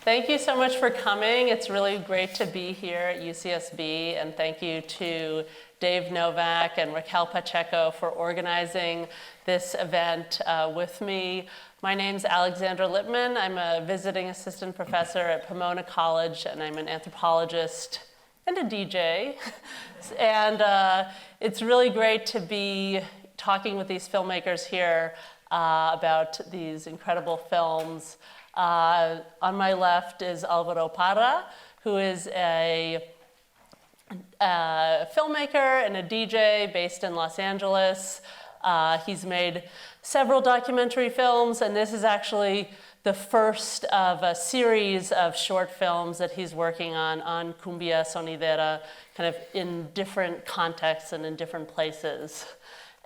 Thank you so much for coming. It's really great to be here at UCSB, and thank you to Dave Novak and Raquel Pacheco for organizing this event with me. My name's Alexandra Lippman. I'm a visiting assistant professor at Pomona College, and I'm an anthropologist and a DJ. And it's really great to be talking with these filmmakers here about these incredible films. On my left is Alvaro Parra, who is a filmmaker and a DJ based in Los Angeles. He's made several documentary films, and this is actually the first of a series of short films that he's working on Cumbia, Sonidera, kind of in different contexts and in different places.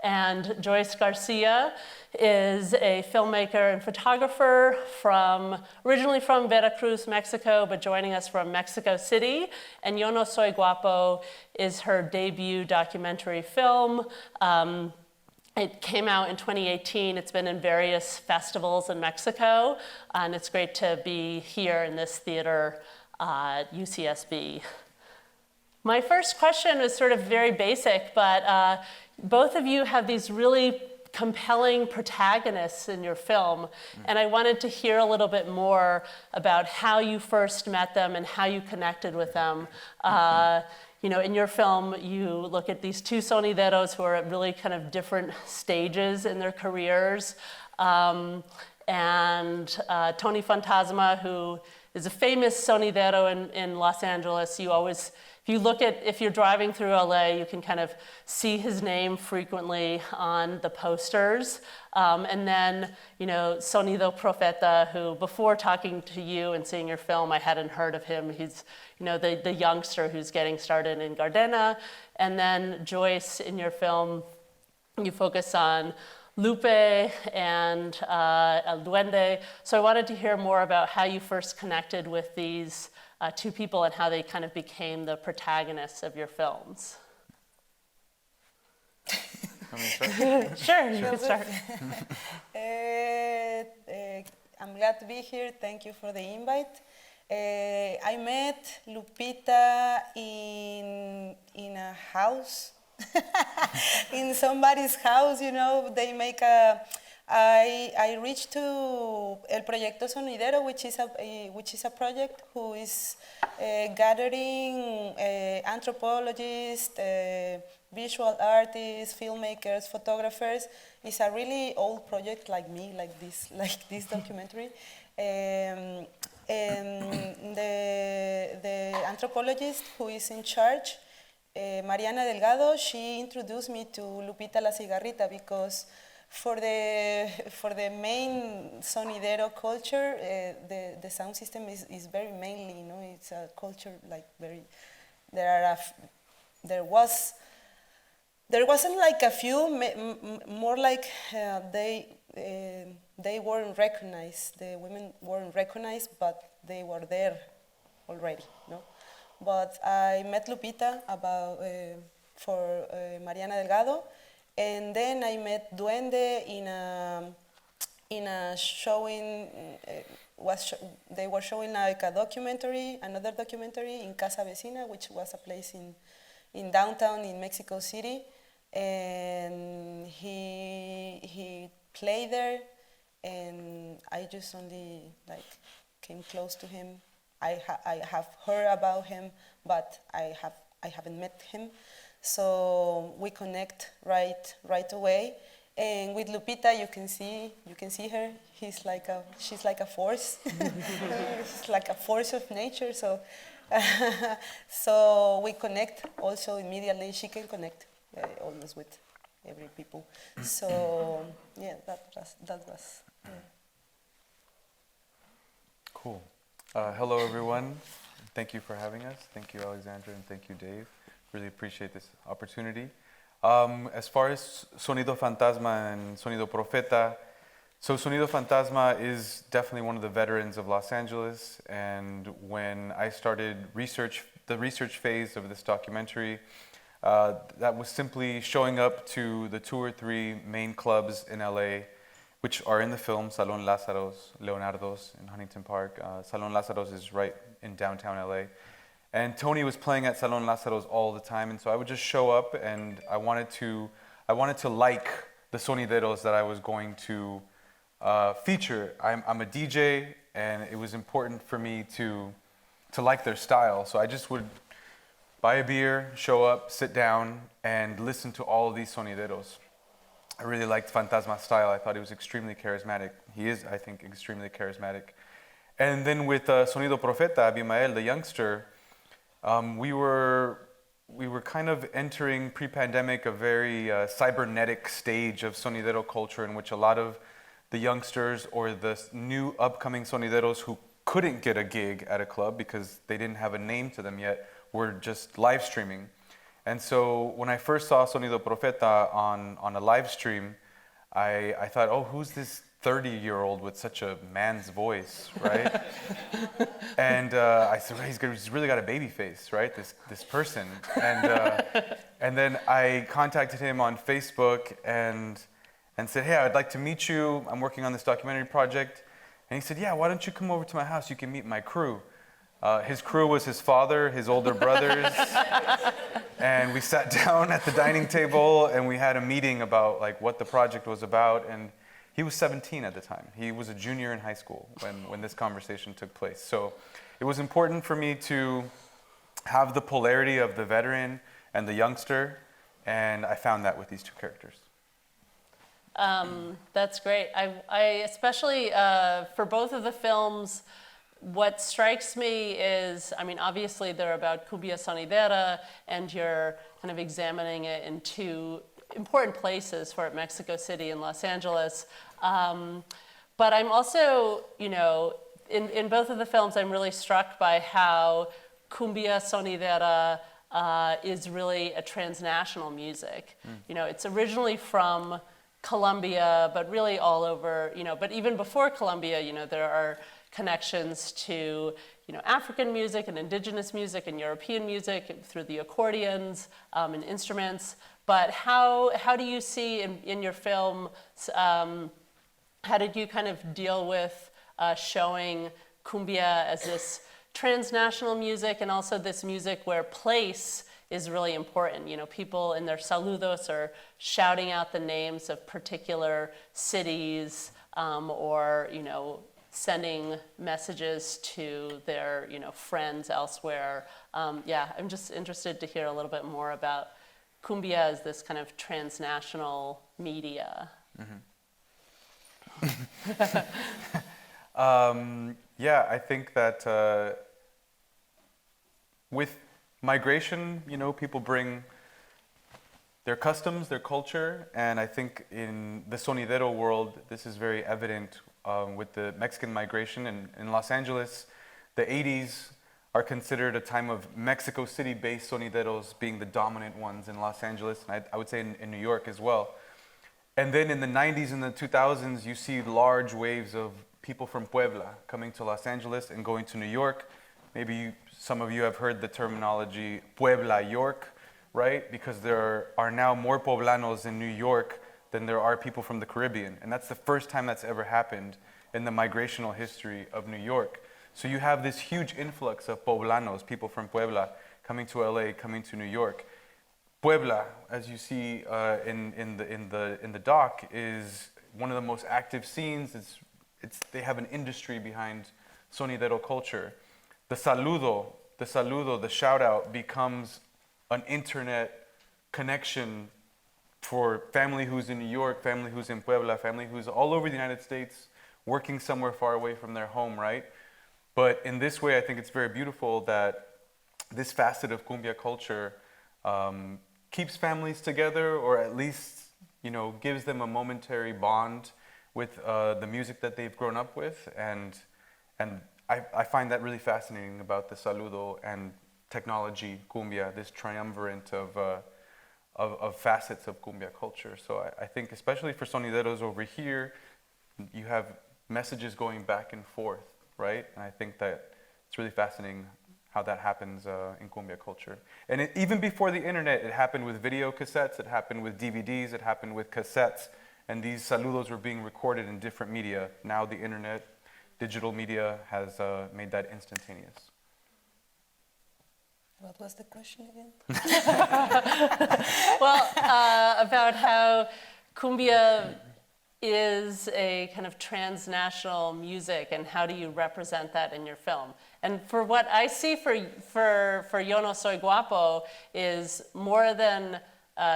And Joyce García is a filmmaker and photographer originally from Veracruz, Mexico, but joining us from Mexico City. And No Soy Guapo is her debut documentary film. It came out in 2018. It's been in various festivals in Mexico, and it's great to be here in this theater at UCSB. My first question is sort of very basic, but both of you have these really compelling protagonists in your film, and I wanted to hear a little bit more about how you first met them and how you connected with them. You know, in your film, you look at these two sonideros who are at really kind of different stages in their careers, and Tony Fantasma, who is a famous sonidero in Los Angeles. If you're driving through LA, you can kind of see his name frequently on the posters. And then, you know, Sonido Profeta, who before talking to you and seeing your film, I hadn't heard of him. He's, you know, the youngster who's getting started in Gardena. And then Joyce, in your film, you focus on Lupe and El Duende. So I wanted to hear more about how you first connected with these two people and how they kind of became the protagonists of your films. Sure, you can start. I'm glad to be here. Thank you for the invite. I met Lupita in a house, in somebody's house. You know, they make I reached to El Proyecto Sonidero, which is a project who is gathering anthropologists, visual artists, filmmakers, photographers. It's a really old project, like this documentary. And the anthropologist who is in charge, Mariana Delgado, she introduced me to Lupita La Cigarrita because for the main sonidero culture, the sound system is very mainly, you know, it's a culture like very. There wasn't like a few, more like they weren't recognized. The women weren't recognized, but they were there already, no. But I met Lupita for Mariana Delgado. And then I met Duende in a showing. They were showing like another documentary in Casa Vecina, which was a place in downtown in Mexico City, and he played there, and I just only like came close to him. I have heard about him, but I haven't met him. So we connect right away, and with Lupita you can see her. She's like a force. She's like a force of nature. So so we connect also immediately. She can connect almost with every people. So yeah, that was. Yeah. Cool. Hello everyone. Thank you for having us. Thank you, Alexandra, and thank you, Dave. Really appreciate this opportunity. As far as Sonido Fantasma and Sonido Profeta, so Sonido Fantasma is definitely one of the veterans of Los Angeles, and when I started the research phase of this documentary, that was simply showing up to the 2 or 3 main clubs in LA which are in the film, Salón Lázaros, Leonardo's in Huntington Park. Salón Lázaros is right in downtown LA. And Tony was playing at Salón Lázaros all the time, and so I would just show up, and I wanted to like the sonideros that I was going to feature. I'm a DJ, and it was important for me to like their style. So I just would buy a beer, show up, sit down, and listen to all of these sonideros. I really liked Fantasma's style. I thought he was extremely charismatic. He is, I think, extremely charismatic. And then with Sonido Profeta, Abimael, the youngster, we were kind of entering pre-pandemic a very cybernetic stage of sonidero culture in which a lot of the youngsters or the new upcoming sonideros who couldn't get a gig at a club because they didn't have a name to them yet were just live streaming. And so when I first saw Sonido Profeta on a live stream, I thought, oh, who's this 30-year-old with such a man's voice, right? And I said, well, he's really got a baby face, right? This person. And then I contacted him on Facebook and said, hey, I'd like to meet you. I'm working on this documentary project. And he said, yeah, why don't you come over to my house? You can meet my crew. His crew was his father, his older brothers. And we sat down at the dining table and we had a meeting about like what the project was about. And he was 17 at the time. He was a junior in high school when this conversation took place. So it was important for me to have the polarity of the veteran and the youngster. And I found that with these two characters. That's great. I especially, for both of the films, what strikes me is, I mean, obviously they're about Cumbia sonidera, and you're kind of examining it in two important places for it, Mexico City and Los Angeles. But I'm also, you know, in both of the films, I'm really struck by how Cumbia sonidera is really a transnational music. You know, it's originally from Colombia, but really all over, you know, but even before Colombia, you know, there are connections to, you know, African music and indigenous music and European music through the accordions and instruments. But how do you see in your film, how did you kind of deal with showing cumbia as this transnational music and also this music where place is really important? You know, people in their saludos are shouting out the names of particular cities or, you know, sending messages to their, you know, friends elsewhere. Yeah, I'm just interested to hear a little bit more about cumbia as this kind of transnational media. Yeah, I think that with migration, you know, people bring their customs, their culture, and I think in the sonidero world, this is very evident with the Mexican migration. In Los Angeles, the 80s are considered a time of Mexico City-based sonideros being the dominant ones in Los Angeles, and I would say in New York as well. And then in the 90s and the 2000s, you see large waves of people from Puebla coming to Los Angeles and going to New York. Maybe some of you have heard the terminology Puebla York, right? Because there are now more Poblanos in New York than there are people from the Caribbean. And that's the first time that's ever happened in the migrational history of New York. So you have this huge influx of Poblanos, people from Puebla, coming to LA, coming to New York. Puebla, as you see in the doc, is one of the most active scenes. They have an industry behind sonidero culture. The saludo, the shout out becomes an internet connection for family who's in New York, family who's in Puebla, family who's all over the United States, working somewhere far away from their home, right? But in this way, I think it's very beautiful that this facet of cumbia culture keeps families together, or at least, you know, gives them a momentary bond with the music that they've grown up with. And I find that really fascinating about the saludo and technology cumbia, this triumvirate of facets of cumbia culture. So I think especially for sonideros over here, you have messages going back and forth, right? And I think that it's really fascinating how that happens in cumbia culture. And even before the internet, it happened with video cassettes, it happened with DVDs, it happened with cassettes. And these saludos were being recorded in different media. Now the internet, digital media has made that instantaneous. What was the question again? Well, about how cumbia is a kind of transnational music, and how do you represent that in your film? And for what I see for Yo No Soy Guapo is more than,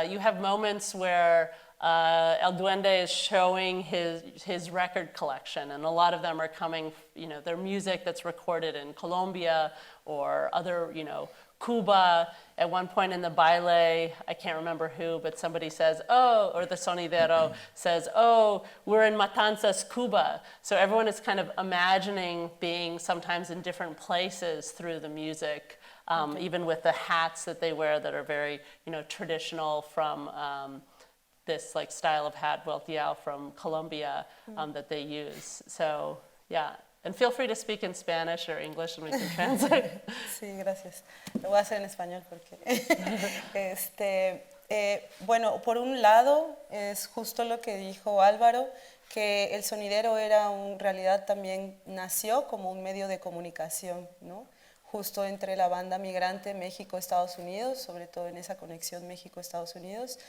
you have moments where El Duende is showing his record collection, and a lot of them are coming, they're music that's recorded in Colombia or other, Cuba. At one point in the baile, I can't remember who, but somebody says, oh, or the sonidero says, oh, we're in Matanzas, Cuba. So everyone is kind of imagining being sometimes in different places through the music, even with the hats that they wear that are very, traditional from this like style of hat, volteado from Colombia, that they use. So, yeah. And feel free to speak in Spanish or English and we can translate. Sí, gracias. Lo voy a hacer en español porque, bueno, por un lado es justo lo que dijo Álvaro, que el sonidero en realidad también nació como un medio de comunicación, ¿no? Justo entre la banda migrante México-Estados Unidos, sobre todo en esa conexión México-Estados Unidos,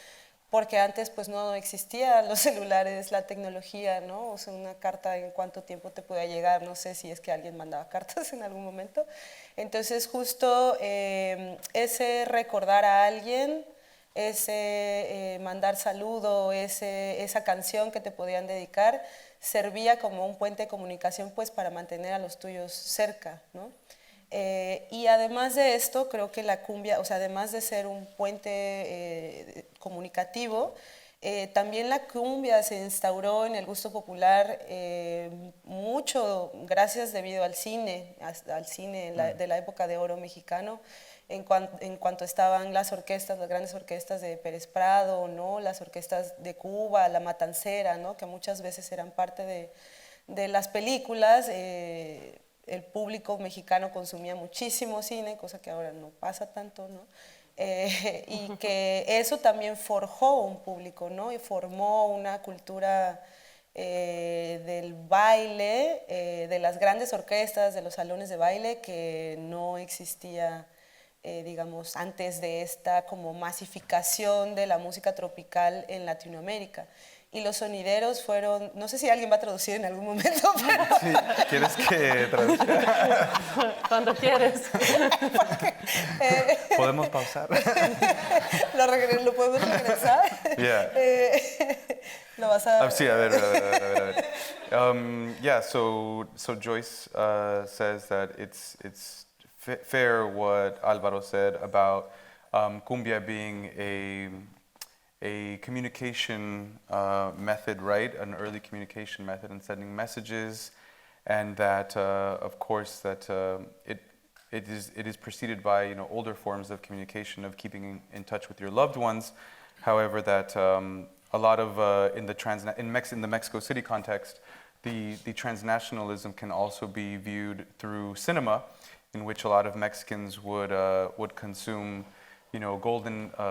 porque antes pues no existían los celulares, la tecnología, ¿no? O sea, una carta en cuánto tiempo te podía llegar, no sé si es que alguien mandaba cartas en algún momento. Entonces justo ese recordar a alguien, ese mandar saludo, esa canción que te podían dedicar, servía como un puente de comunicación pues para mantener a los tuyos cerca, ¿no? Y además de esto, creo que la cumbia, o sea, además de ser un puente comunicativo, también la cumbia se instauró en el gusto popular mucho gracias debido al cine de la época de oro mexicano, en cuanto estaban las orquestas, las grandes orquestas de Pérez Prado, ¿no? Las orquestas de Cuba, la Matancera, ¿no? Que muchas veces eran parte de las películas. El público mexicano consumía muchísimo cine, cosa que ahora no pasa tanto, ¿no? Y que eso también forjó un público, ¿no? Y formó una cultura del baile, de las grandes orquestas, de los salones de baile, que no existía, digamos, antes de esta como masificación de la música tropical en Latinoamérica. Y los sonideros fueron, no sé si alguien va a traducir en algún momento, pero... Sí, ¿quieres que traduzca? Cuando quieres. Porque, ¿Podemos pausar? ¿Lo podemos regresar? Yeah. Lo vas a... Sí, a ver. Yeah, so Joyce says that it's fair what Alvaro said about cumbia being a communication method, right? An early communication method in sending messages, and that, of course, that it is preceded by older forms of communication, of keeping in touch with your loved ones. However, that a lot of in the Mexico City context, the transnationalism can also be viewed through cinema, in which a lot of Mexicans would consume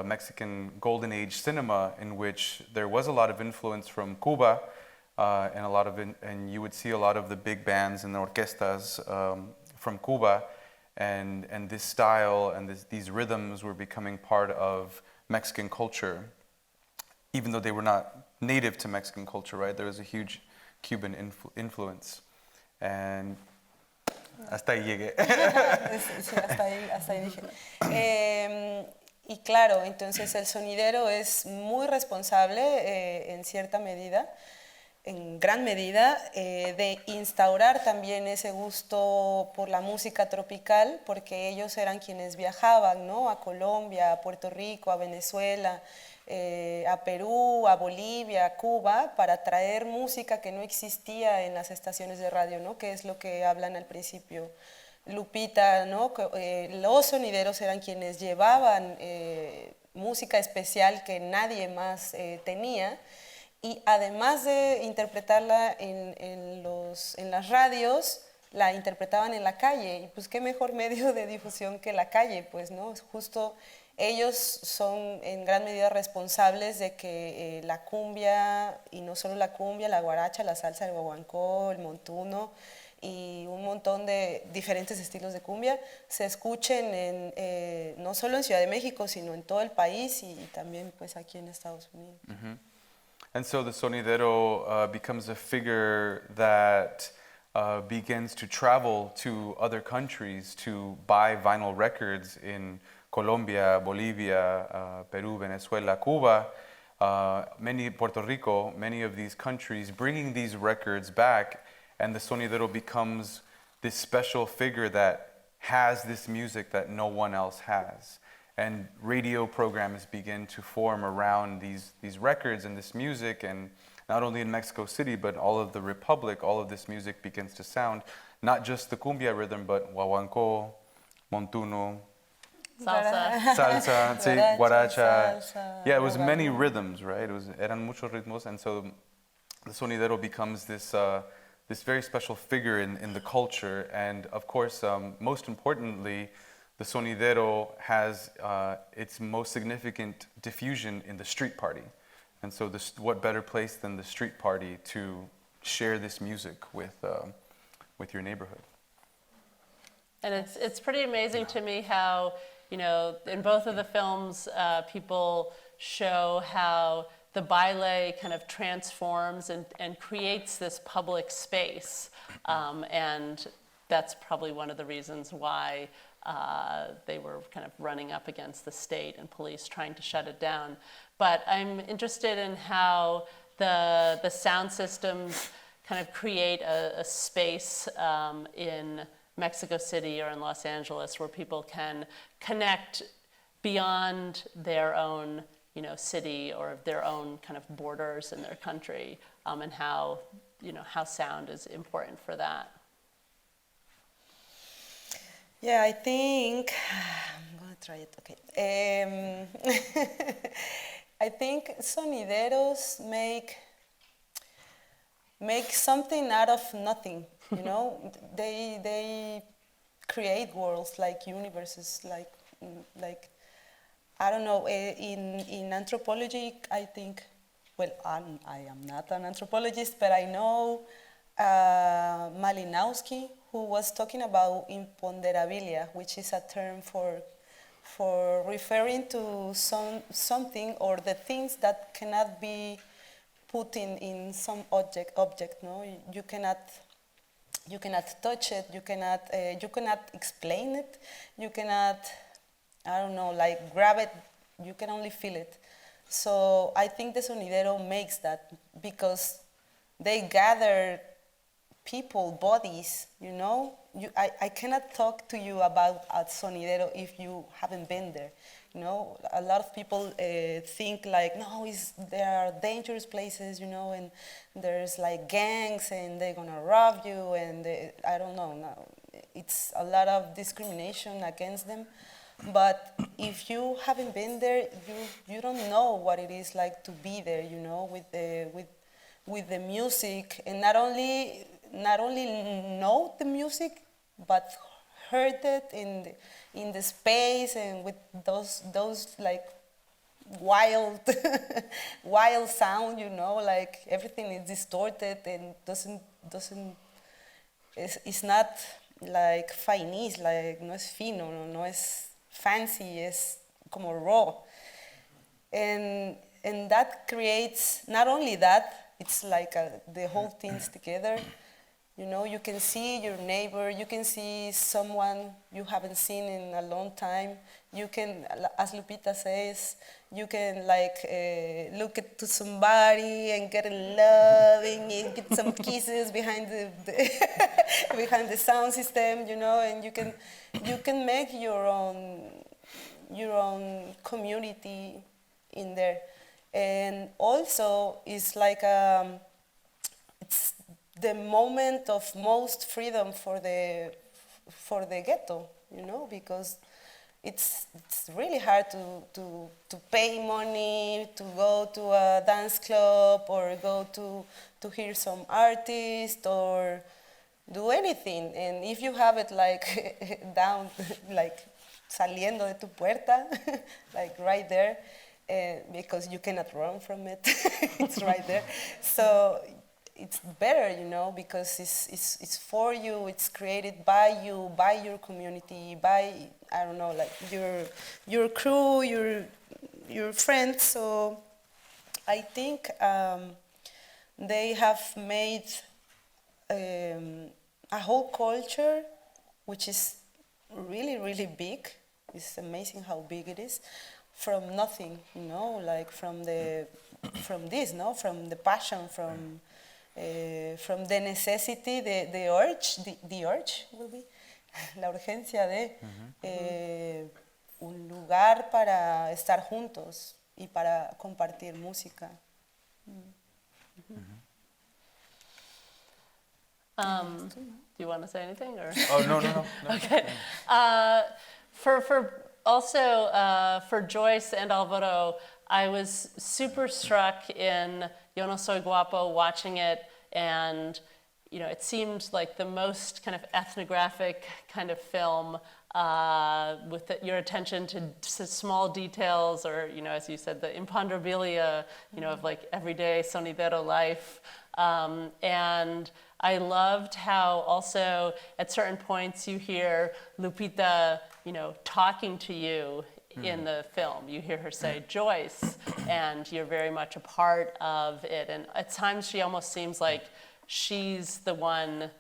Mexican golden age cinema, in which there was a lot of influence from Cuba, and you would see a lot of the big bands and the orquestas from Cuba, and this style and these rhythms were becoming part of Mexican culture, even though they were not native to Mexican culture, right? There was a huge Cuban influence, and hasta ahí llegué. Sí, hasta ahí dije. Y claro, entonces el sonidero es muy responsable en cierta medida, en gran medida, de instaurar también ese gusto por la música tropical, porque ellos eran quienes viajaban, ¿no? A Colombia, a Puerto Rico, a Venezuela, a Perú, a Bolivia, a Cuba, para traer música que no existía en las estaciones de radio, ¿no? Que es lo que hablan al principio Lupita, ¿no? Los sonideros eran quienes llevaban música especial que nadie más tenía, y además de interpretarla en las radios, la interpretaban en la calle, y pues qué mejor medio de difusión que la calle, pues, ¿no? Justo ellos son en gran medida responsables de que la cumbia, y no solo la cumbia, la guaracha, la salsa, el guaguancó, el montuno y un montón de diferentes estilos de cumbia se escuchen no solo en Ciudad de México, sino en todo el país y también pues aquí en Estados Unidos. And so the sonidero becomes a figure that begins to travel to other countries to buy vinyl records in Colombia, Bolivia, Peru, Venezuela, Cuba, Puerto Rico, many of these countries, bringing these records back, and the sonidero becomes this special figure that has this music that no one else has. And radio programs begin to form around these records and this music, and not only in Mexico City, but all of the Republic, all of this music begins to sound, not just the cumbia rhythm, but guaguancó, montuno, Salsa. salsa, sí, guaracha. Salsa, Yeah, it was many guaguancó. rhythms, right? Eran muchos ritmos, and so the sonidero becomes this this very special figure in the culture, and of course, most importantly, the sonidero has its most significant diffusion in the street party. And so what better place than the street party to share this music with your neighborhood? And it's pretty amazing to me how, in both of the films, people show how the baile kind of transforms and creates this public space. And that's probably one of the reasons why they were kind of running up against the state and police trying to shut it down. But I'm interested in how the sound systems kind of create a space in Mexico City or in Los Angeles where people can connect beyond their own city or their own kind of borders in their country, and how sound is important for that. Yeah, I think I'm gonna try it. Okay. I think sonideros make something out of nothing. They create worlds, like universes, like I don't know. In anthropology, I think. Well, I am not an anthropologist, but I know Malinowski, who was talking about imponderabilia, which is a term for referring to something or the things that cannot be put in some object. No, you cannot touch it. You cannot explain it. You cannot, I don't know, like grab it. You can only feel it. So I think the sonidero makes that because they gather people, bodies, I cannot talk to you about a sonidero if you haven't been there. A lot of people think like, no, there are dangerous places, and there's like gangs and they're gonna rob you, and I don't know. No, it's a lot of discrimination against them. But if you haven't been there, you don't know what it is like to be there, with the music, and not only know the music, but heard it in the space and with those like wild wild sound, like everything is distorted and it's not like finís, like no es fino, no es fancy, es como raw, and that creates not only that, it's like the whole things together. You can see your neighbor, you can see someone you haven't seen in a long time. You can, as Lupita says, you can look to somebody and get in love and get some kisses behind the behind the sound system, and you can make your own community in there. And also, it's like it's the moment of most freedom for the ghetto, because it's really hard to pay money to go to a dance club or go to hear some artist or do anything. And if you have it like down, like saliendo de tu puerta, like right there, because you cannot run from it. It's right there. So it's better, you know, because it's for you, it's created by you, by your community, by, I don't know, like your crew, your friends. So I think they have made a whole culture, which is really, really big. It's amazing how big it is, from nothing, you know, like from this, no, from the passion, from the necessity, the urge will be, la urgencia de un lugar para estar juntos y para compartir música. Do you want to say anything, or? Oh, no. Okay. For Joyce and Alvaro, I was super struck in No Soy Guapo watching it, and you know, it seemed like the most kind of ethnographic kind of film with your attention to small details, or you know, as you said, the imponderabilia, you know, of like everyday sonidero life. And I loved how also at certain points you hear Lupita, you know, talking to you in the film. You hear her say Joyce, and you're very much a part of it. And at times she almost seems like she's the one,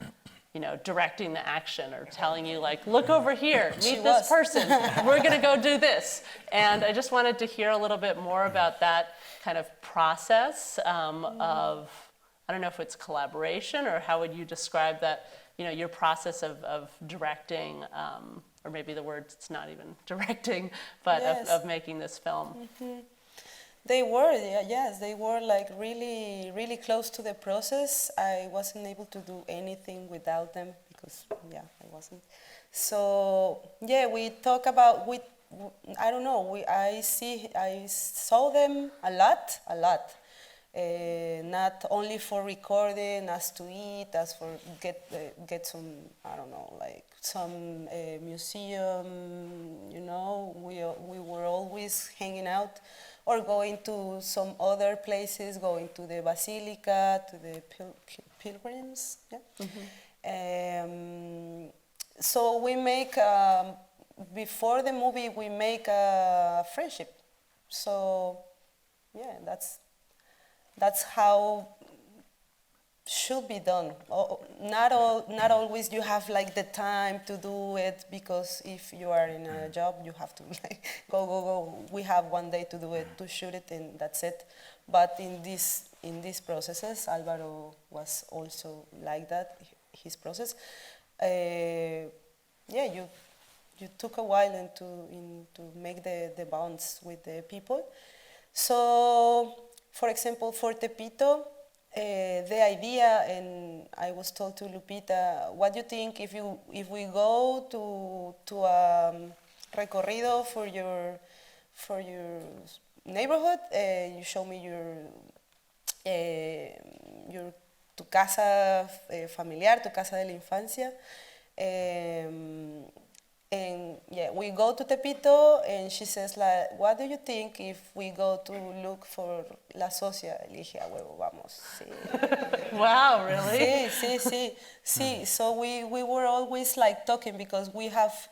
you know, directing the action or telling you like, look over here, meet this person, we're gonna go do this. And I just wanted to hear a little bit more about that kind of process of, I don't know if it's collaboration, or how would you describe that, you know, your process of directing, or maybe the word, it's not even directing, but Yes. of making this film. They were, yes, they were like really, really close to the process. I wasn't able to do anything without them because, I wasn't. So, we talk about, I don't know, I saw them a lot. Not only for recording, as to eat, as for get some, I don't know, like some museum, you know, we were always hanging out, or going to some other places, going to the basilica, to the pilgrims, so we make, before the movie, we make a friendship. So, that's how should be done. Not always you have like the time to do it, because if you are in a job, you have to like go. We have one day to do it, to shoot it, and that's it. But in these processes, Alvaro was also like that. His process, you took a while to make the bonds with the people. So, for example, for Tepito, the idea, and I was told to Lupita, what do you think if we go to a recorrido for your neighborhood? You show me tu casa familiar, tu casa de la infancia. And we go to Tepito, and she says, like, what do you think if we go to look for La Socia? Le dije, a huevo, vamos. Sí. Wow, really? Sí. So we were always like talking, because we have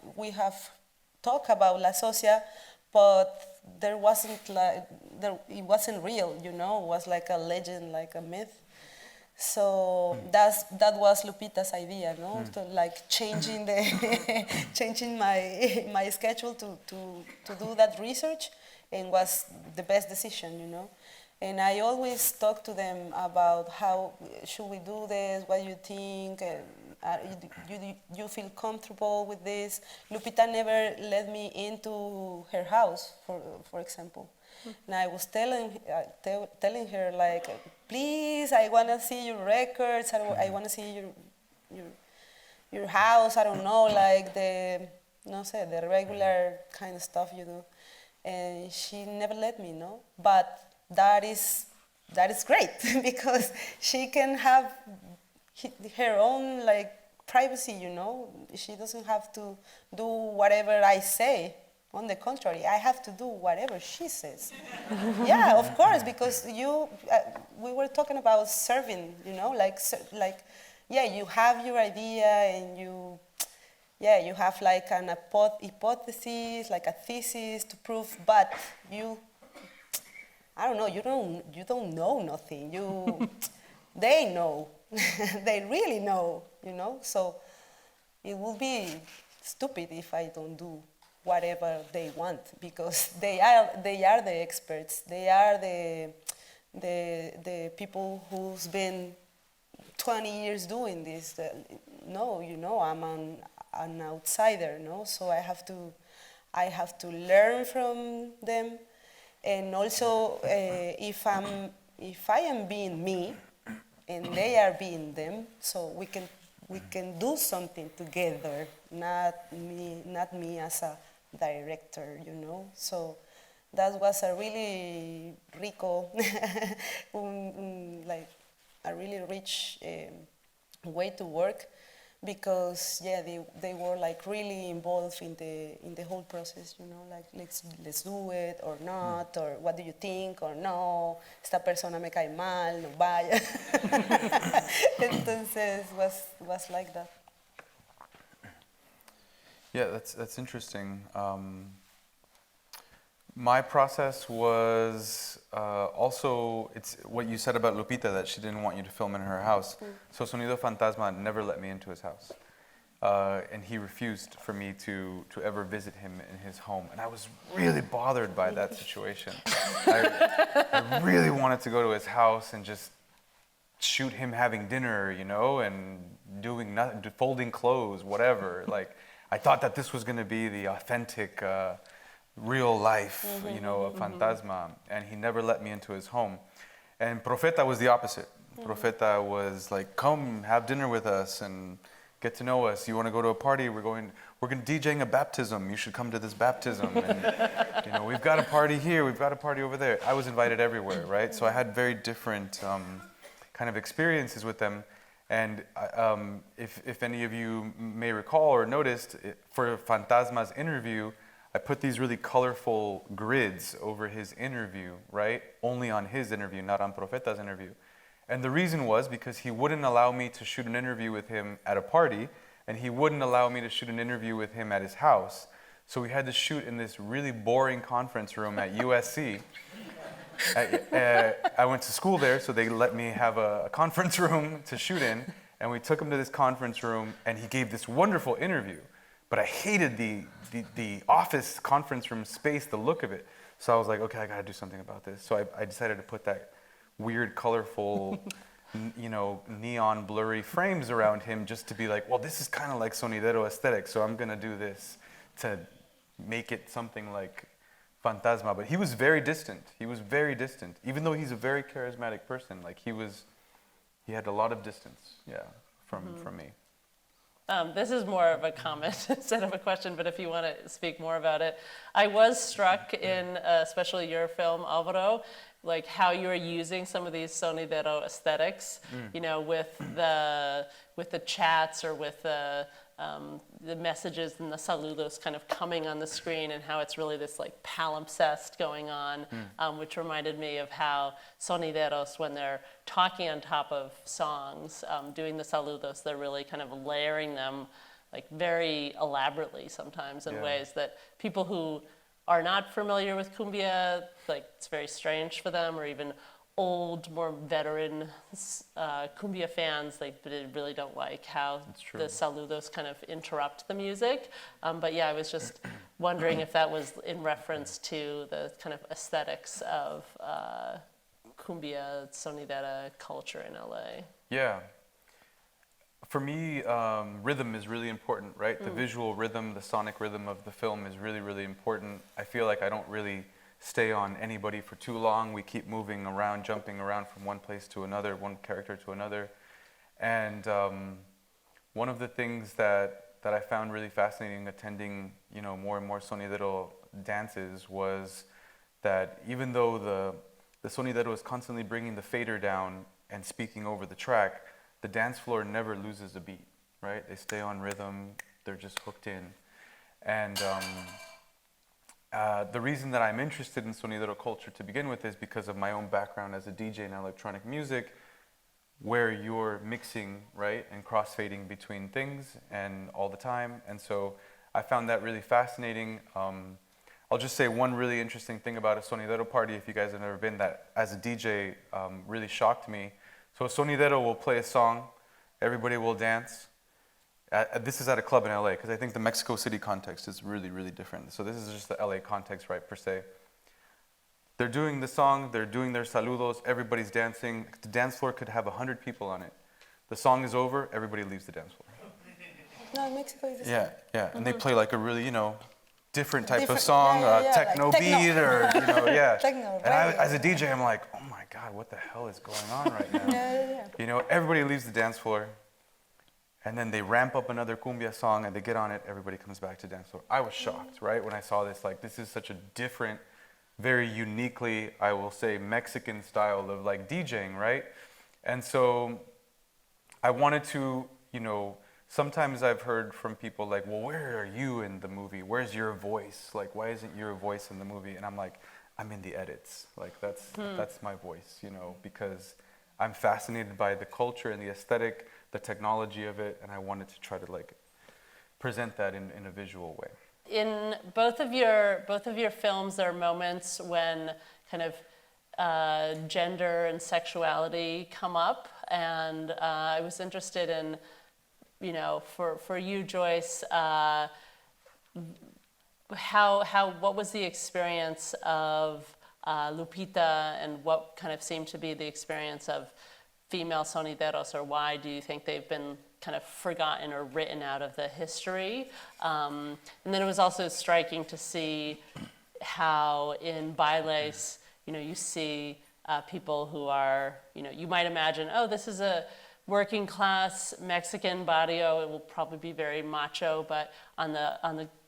talked about La Socia, but it wasn't real, you know. It was like a legend, like a myth. So that was Lupita's idea, no? To like changing my schedule to do that research, and was the best decision, you know. And I always talk to them about how should we do this, what do you think, you feel comfortable with this. Lupita never let me into her house, for example. And I was telling her, like, please, I want to see your records. I want to see your house. I don't know, like the regular kind of stuff you do. And she never let me, no. But that is great because she can have her own like privacy, you know. She doesn't have to do whatever I say. On the contrary, I have to do whatever she says. Yeah, of course, because we were talking about serving, you know, yeah, you have your idea and you have like an hypothesis, like a thesis to prove, but I don't know, you don't know nothing. They know, they really know, you know. So it would be stupid if I don't do whatever they want, because they are the experts. They are the people who's been 20 years doing this. No, you know, I'm an outsider, no. So I have to learn from them, and also if I am being me, and they are being them, so we can do something together. Not me as a director, you know. So that was a really rico, like a really rich way to work, because yeah, they were like really involved in the whole process, you know, like let's do it or not, or what do you think, or no, esta persona me cae mal, no vaya. Entonces was like that. Yeah, that's interesting. My process was also, it's what you said about Lupita, that she didn't want you to film in her house. So Sonido Fantasma never let me into his house. And he refused for me to ever visit him in his home. And I was really bothered by that situation. I really wanted to go to his house and just shoot him having dinner, you know, and doing nothing, folding clothes, whatever. Like, I thought that this was going to be the authentic, real life, you know, of Fantasma, and he never let me into his home. And Profeta was the opposite. Profeta was like, come have dinner with us and get to know us. You want to go to a party? We're going DJing a baptism. You should come to this baptism. And, you know, we've got a party here. We've got a party over there. I was invited everywhere, right? So I had very different kind of experiences with them. And if any of you may recall or noticed, for Fantasma's interview, I put these really colorful grids over his interview, right? Only on his interview, not on Profeta's interview. And the reason was because he wouldn't allow me to shoot an interview with him at a party, and he wouldn't allow me to shoot an interview with him at his house. So we had to shoot in this really boring conference room at USC. I went to school there, so they let me have a conference room to shoot in, and we took him to this conference room, and he gave this wonderful interview. But I hated the office conference room space, the look of it. So I was like, okay, I gotta do something about this. So I decided to put that weird, colorful, you know, neon blurry frames around him, just to be like, well, this is kind of like Sonidero aesthetic, so I'm gonna do this to make it something like Fantasma. But he was very distant. He was very distant, even though he's a very charismatic person. Like he had a lot of distance, yeah, from me. This is more of a comment instead of a question, but if you want to speak more about it. I was struck in, especially your film, Alvaro, like how you are using some of these sonidero aesthetics, you know, with the chats or with the messages and the saludos kind of coming on the screen, and how it's really this like palimpsest going on, which reminded me of how sonideros, when they're talking on top of songs, doing the saludos, they're really kind of layering them like very elaborately sometimes in ways that people who are not familiar with cumbia, like it's very strange for them, or even old, more veteran cumbia fans, they really don't like how the saludos kind of interrupt the music. But yeah, I was just wondering if that was in reference to the kind of aesthetics of cumbia, sonidera culture in LA. Yeah. For me, rhythm is really important, right? The visual rhythm, the sonic rhythm of the film is really, really important. I feel like I don't really stay on anybody for too long. We keep moving around, jumping around from one place to another, one character to another. And one of the things that I found really fascinating attending, you know, more and more sonidero dances was that even though the sonidero is constantly bringing the fader down and speaking over the track, the dance floor never loses a beat. right? They stay on rhythm. They're just hooked in. And the reason that I'm interested in sonidero culture to begin with is because of my own background as a DJ in electronic music, where you're mixing, right, and crossfading between things and all the time. And so I found that really fascinating. I'll just say one really interesting thing about a sonidero party, if you guys have never been, that as a DJ really shocked me. So a sonidero will play a song, everybody will dance. This is at a club in LA, because I think the Mexico City context is really, really different. So this is just the LA context, right, per se. They're doing the song, they're doing their saludos, everybody's dancing. The dance floor could have 100 people on it. The song is over, everybody leaves the dance floor. No, in Mexico is the same. Yeah. And they play like a really, different type of song, techno like beat, or, Techno, And as a DJ, I'm like, oh my God, what the hell is going on right now? Everybody leaves the dance floor, and then they ramp up another cumbia song, and they get on it, everybody comes back to dance floor. I was shocked, right, when I saw this. Like, this is such a different, very uniquely, I will say, Mexican style of like DJing, right? And so I wanted to, sometimes I've heard from people like, well, where are you in the movie? Where's your voice? Like, why isn't your voice in the movie? And I'm like, I'm in the edits. Like, that's my voice, because I'm fascinated by the culture and the aesthetic, the technology of it, and I wanted to try to like present that in a visual way. In both of your films, there are moments when kind of gender and sexuality come up, and I was interested in, for you, Joyce, what was the experience of Lupita, and what kind of seemed to be the experience of female sonideros, or why do you think they've been kind of forgotten or written out of the history? And then it was also striking to see how in bailes, you see people who are, you might imagine, oh, this is a working class Mexican barrio, it will probably be very macho, but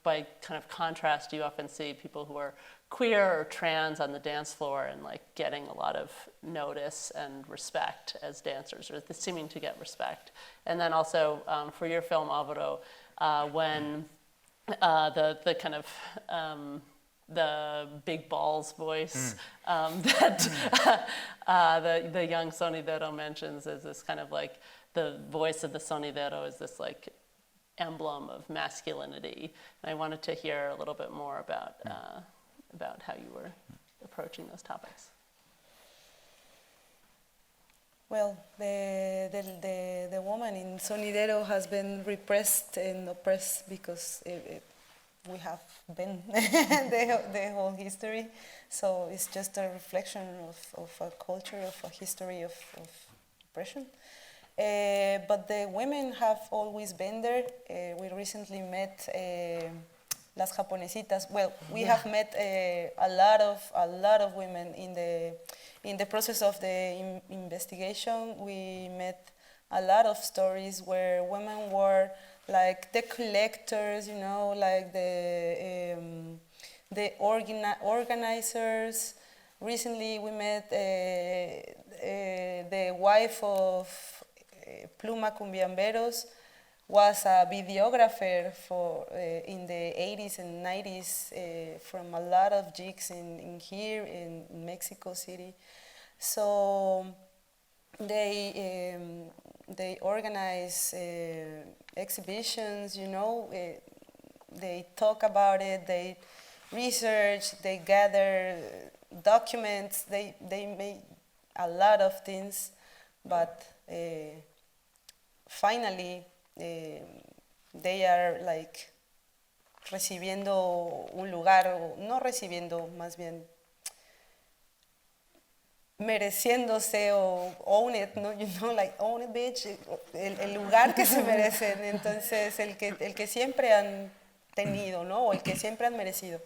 by kind of contrast, you often see people who are queer or trans on the dance floor and like getting a lot of notice and respect as dancers, or seeming to get respect. And then also for your film, Alvaro, when the kind of the big balls voice that the young sonidero mentions is this kind of like, the voice of the sonidero is this like emblem of masculinity. And I wanted to hear a little bit more about how you were approaching those topics. Well, the woman in sonidero has been repressed and oppressed because we have been the whole history. So it's just a reflection of a culture, of a history of oppression. But the women have always been there. We recently met Las Japonesitas. Well, we have met a lot of women in the process of the investigation. We met a lot of stories where women were like the collectors, like the organizers. Recently, we met the wife of Pluma Cumbiamberos, was a videographer for in the 80s and 90s from a lot of gigs in here in Mexico City. So they organize exhibitions, they talk about it, they research, they gather documents, they make a lot of things, but finally they are like recibiendo un lugar, o no recibiendo, más bien mereciéndose, o own it, ¿no? Like own it, bitch, el lugar que se merecen, entonces el que siempre han tenido, ¿no? O el que siempre han merecido.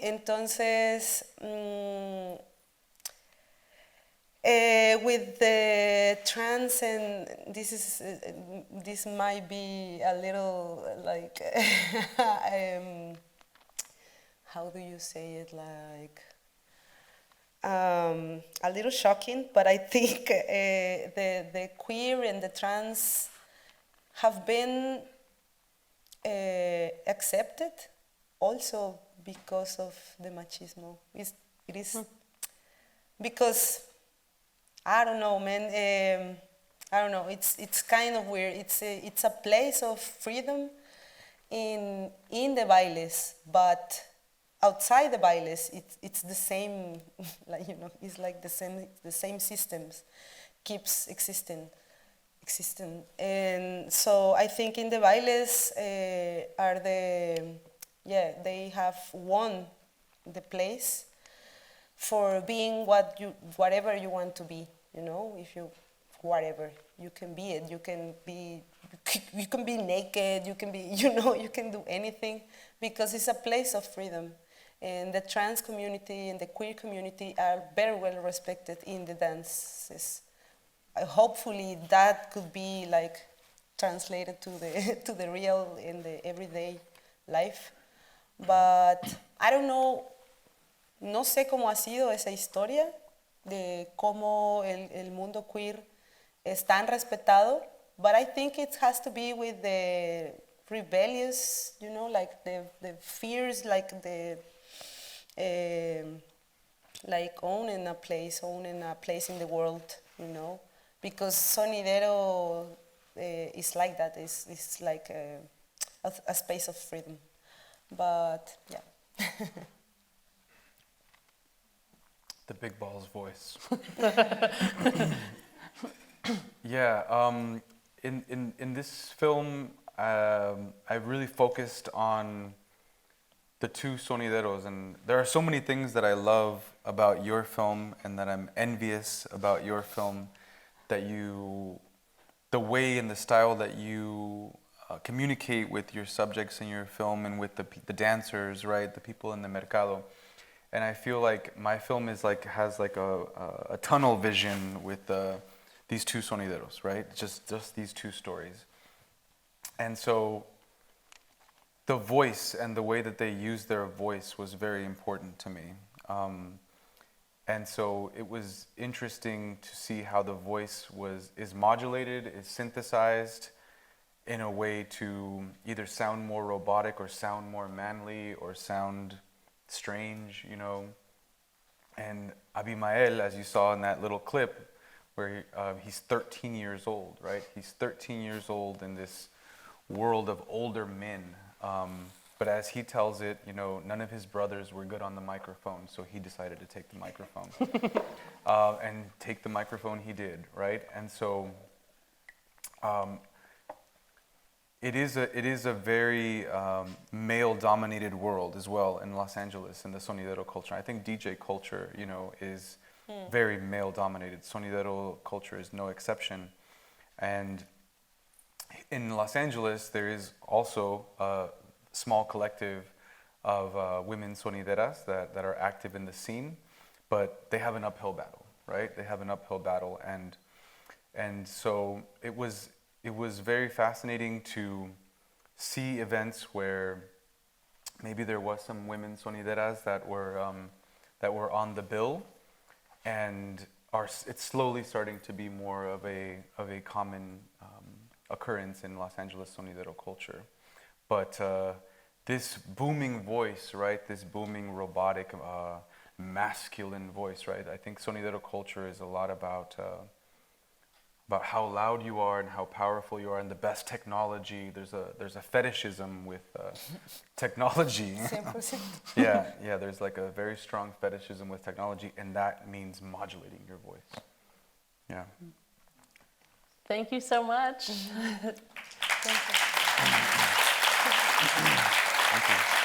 Entonces, with the trans, and this might be a little like how do you say it, like a little shocking, but I think the queer and the trans have been accepted also because of the machismo. It is because I don't know, man. I don't know. It's kind of weird. It's a place of freedom in the bailes, but outside the bailes, it's the same. Like, you know, it's like the same systems keeps existing. And so I think in the bailes they have won the place for being whatever you want to be, you know. If you whatever you can be it, you can be naked, you can be, you know, you can do anything, because it's a place of freedom. And the trans community and the queer community are very well respected in the dances. Hopefully that could be like translated to the real in the everyday life. But I don't know, no sé cómo ha sido esa historia de cómo el mundo queer es tan respetado, but I think it has to be with the rebellious, you know, like the fears, like the like owning a place in the world, you know, because Sonidero is like that. It's like a space of freedom, but yeah. The big balls voice. Yeah, in this film, I really focused on the two sonideros, and there are so many things that I love about your film and that I'm envious about your film, that the way and the style that you communicate with your subjects in your film and with the dancers, right, the people in the mercado. And I feel like my film has a tunnel vision with these two sonideros, right? Just these two stories. And so the voice and the way that they use their voice was very important to me. And so it was interesting to see how the voice is modulated, is synthesized in a way to either sound more robotic or sound more manly or sound strange, you know. And Abimael, as you saw in that little clip, where he's 13 years old, right? He's 13 years old in this world of older men. But as he tells it, you know, none of his brothers were good on the microphone, so he decided to take the microphone. And take the microphone he did, right? And so it is a very male-dominated world as well in Los Angeles, in the sonidero culture. I think DJ culture, you know, is very male-dominated. Sonidero culture is no exception. And in Los Angeles, there is also a small collective of women sonideras that are active in the scene, but they have an uphill battle, right? They have an uphill battle, and so it was very fascinating to see events where maybe there was some women sonideras that were on the bill, and it's slowly starting to be more of a common occurrence in Los Angeles sonidero culture. But this booming voice, right? This booming robotic, masculine voice, right? I think sonidero culture is a lot about how loud you are and how powerful you are, and the best technology. There's a fetishism with technology. 100%. Yeah. There's like a very strong fetishism with technology, and that means modulating your voice. Yeah. Thank you so much. Thank you. Thank you.